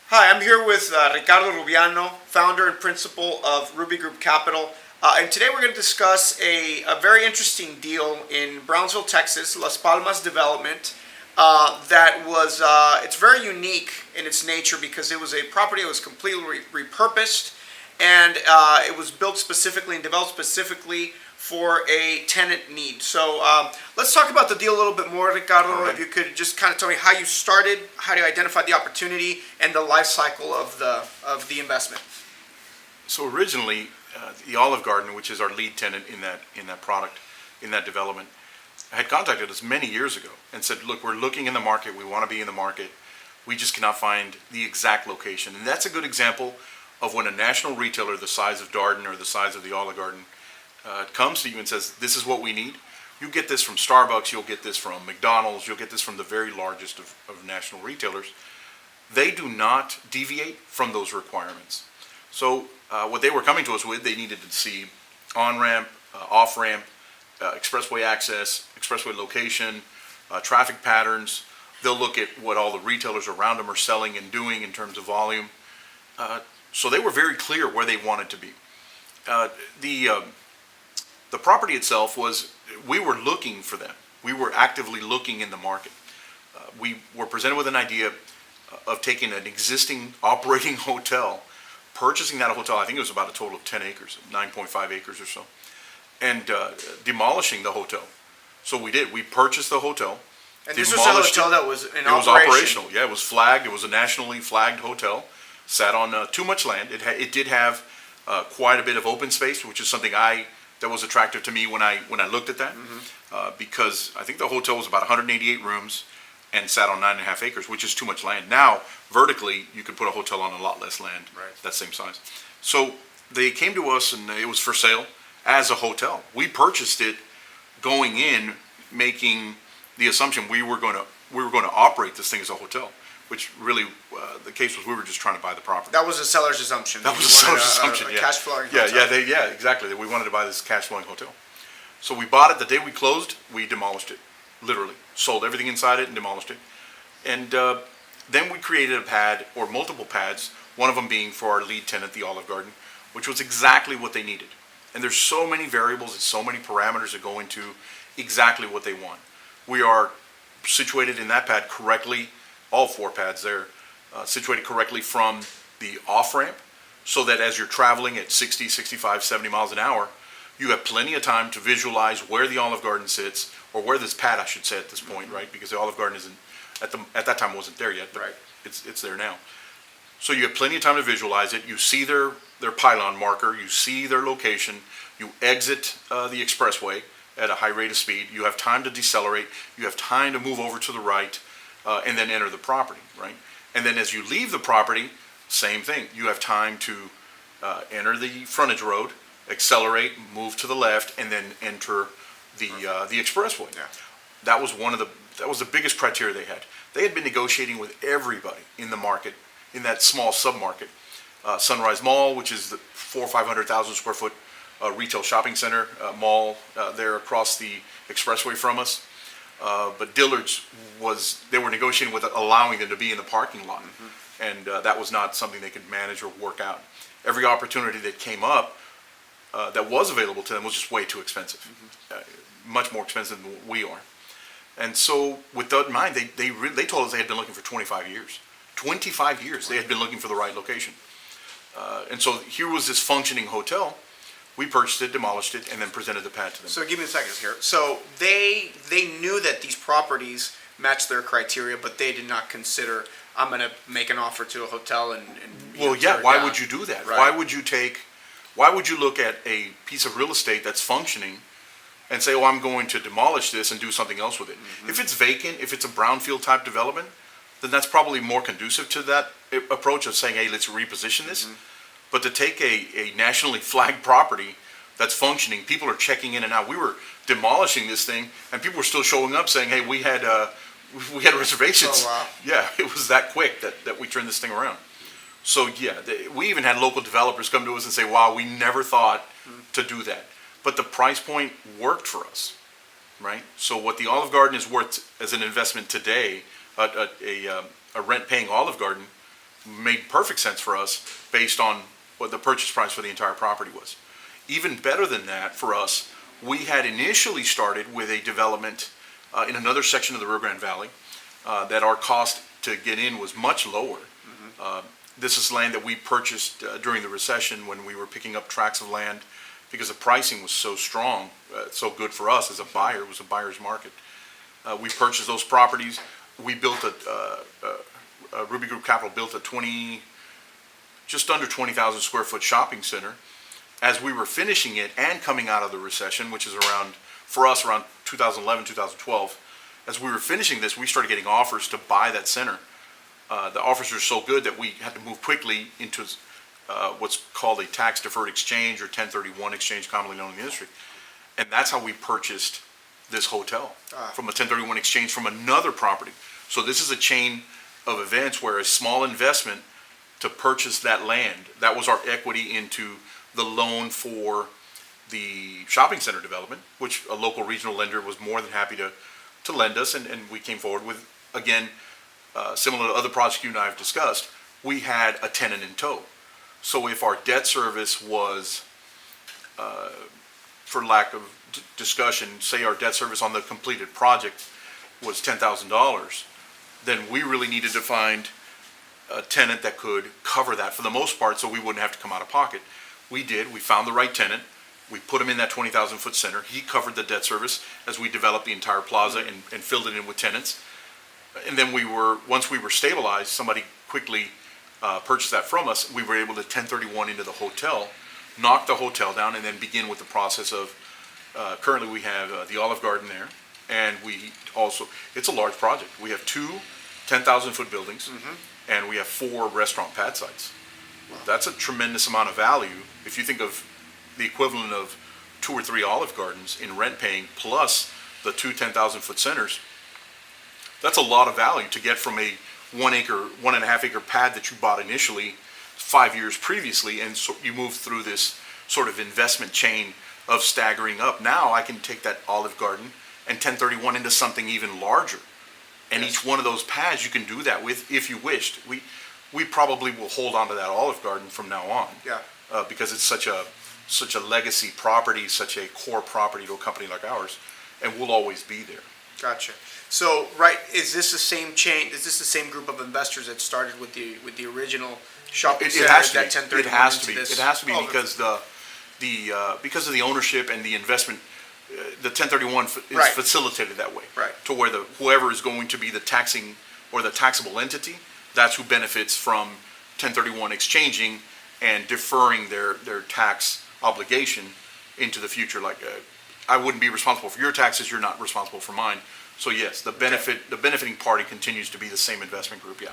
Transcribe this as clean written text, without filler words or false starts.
Hi, I'm here with Ricardo Rubiano, founder and principal of Ruby Group Capital. And today we're going to discuss a very interesting deal in Brownsville, Texas, Las Palmas development that was, it's very unique in its nature because it was a property that was completely repurposed, and it was built specifically and developed specifically for a tenant need. So let's talk about the deal a little bit more, Ricardo. All right. If you could just kind of tell me how you started, how you identified the opportunity, and the life cycle of the investment. So originally, the Olive Garden, which is our lead tenant in that product, in that development, had contacted us many years ago and said, "Look, we're looking in the market. We want to be in the market. We just cannot find the exact location." And that's a good example of when a national retailer the size of Darden or the size of the Olive Garden comes to you and says, "This is what we need." You get this from Starbucks. You'll get this from McDonald's. You'll get this from the very largest of national retailers. They do not deviate from those requirements. So what they were coming to us with, they needed to see on-ramp, off-ramp, expressway access, expressway location, traffic patterns. They'll look at what all the retailers around them are selling and doing in terms of volume. So they were very clear where they wanted to be. The property itself was, we were looking for them. We were actively looking in the market. We were presented with an idea of taking an existing operating hotel, purchasing that hotel, I think it was about a total of 10 acres, 9.5 acres or so, and demolishing the hotel. So we did. We purchased the hotel. And this was a hotel that was in operation. It was operational. Yeah, it was flagged. It was a nationally flagged hotel. Sat on too much land. It did have quite a bit of open space, which is something that was attractive to me when I looked at that, because I think the hotel was about 188 rooms and sat on 9.5 acres, which is too much land. Now, vertically, you could put a hotel on a lot less land, right, that same size. So they came to us, and it was for sale as a hotel. We purchased it going in, making the assumption we were going to operate this thing as a hotel, which really the case was we were just trying to buy the property. That was a seller's assumption. That was a seller's assumption. A yeah. cash flowing hotel. Yeah, exactly. That we wanted to buy this cash flowing hotel. So we bought it the day we closed. We demolished it, literally sold everything inside it and demolished it. And then we created a pad or multiple pads. One of them being for our lead tenant, the Olive Garden, which was exactly what they needed. And there's so many variables and so many parameters that go into exactly what they want. We are situated in that pad correctly. All 4 pads there, situated correctly from the off-ramp, so that as you're traveling at 60, 65, 70 miles an hour, you have plenty of time to visualize where the Olive Garden sits, or where this pad, I should say at this point, right? Because the Olive Garden isn't, at that time wasn't there yet, but right, it's there now. So you have plenty of time to visualize it. You see their pylon marker, you see their location, you exit the expressway at a high rate of speed, you have time to decelerate, you have time to move over to the right, and then enter the property, right? And then as you leave the property, same thing. You have time to enter the frontage road, accelerate, move to the left, and then enter the expressway. Yeah. That was the biggest criteria they had. They had been negotiating with everybody in the market, in that small sub-market. Sunrise Mall, which is the 400,000 or 500,000 square foot retail shopping center mall there across the expressway from us. But Dillard's they were negotiating with allowing them to be in the parking lot. And that was not something they could manage or work out. Every opportunity that came up that was available to them was just way too expensive, much more expensive than what we are. And so with that in mind, they told us they had been looking for 25 years. 25 years they had been looking for the right location. And so here was this functioning hotel. We purchased it, demolished it, and then presented the pad to them. So give me a second here. So they knew that these properties matched their criteria, but they did not consider, I'm going to make an offer to a hotel and well, yeah. Why would you do that? Right. Why would you look at a piece of real estate that's functioning and say, "Oh, I'm going to demolish this and do something else with it"? If it's vacant, if it's a brownfield type development, then that's probably more conducive to that approach of saying, "Hey, let's reposition this." But to take a nationally flagged property that's functioning, people are checking in and out. We were demolishing this thing, and people were still showing up saying, "Hey, we had reservations." Oh, wow. Yeah, it was that quick that we turned this thing around. So yeah, we even had local developers come to us and say, "Wow, we never thought to do that." But the price point worked for us. right? So what the Olive Garden is worth as an investment today, a rent-paying Olive Garden made perfect sense for us based on what the purchase price for the entire property was. Even better than that for us, we had initially started with a development in another section of the Rio Grande Valley that our cost to get in was much lower. This is land that we purchased during the recession when we were picking up tracts of land because the pricing was so strong, so good for us as a buyer. It was a buyer's market. We purchased those properties. We built Ruby Group Capital built just under 20,000 square foot shopping center. As we were finishing it and coming out of the recession, which is for us around 2011, 2012, as we were finishing this, we started getting offers to buy that center. The offers were so good that we had to move quickly into what's called a tax deferred exchange or 1031 exchange, commonly known in the industry. And that's how we purchased this hotel from a 1031 exchange from another property. So this is a chain of events where a small investment to purchase that land, that was our equity into the loan for the shopping center development, which a local regional lender was more than happy to lend us, and we came forward with, again, similar to other projects you and I have discussed, we had a tenant in tow. So if our debt service was, for lack of discussion, say our debt service on the completed project was $10,000, then we really needed to find a tenant that could cover that for the most part so we wouldn't have to come out of pocket. We did. We found the right tenant. We put him in that 20,000 foot center. He covered the debt service as we developed the entire plaza and filled it in with tenants. And then once we were stabilized, somebody quickly purchased that from us. We were able to 1031 into the hotel, knock the hotel down, and then begin with the process of, currently we have the Olive Garden there. And it's a large project. We have two 10,000 foot buildings, and we have 4 restaurant pad sites. Wow. That's a tremendous amount of value. If you think of the equivalent of 2 or 3 Olive Gardens in rent paying plus the 2 10,000 foot centers, that's a lot of value to get from a 1.5 acre pad that you bought initially 5 years previously, and so you move through this sort of investment chain of staggering up. Now I can take that Olive Garden and 1031 into something even larger. And each one of those pads you can do that with if you wished. We probably will hold on to that Olive Garden from now on. Because it's such a legacy property, such a core property to a company like ours, and we'll always be there. Gotcha. So, right, is this the same chain? Is this the same group of investors that started with the original shopping center? It has to be. 1031 It has to be. This? It has to be because of the ownership and the investment. The 1031 is facilitated that way, to where whoever is going to be the taxing or the taxable entity, that's who benefits from 1031 exchanging and deferring their tax obligation into the future. Like I wouldn't be responsible for your taxes, you're not responsible for mine. So yes, the benefiting party continues to be the same investment group. Yeah.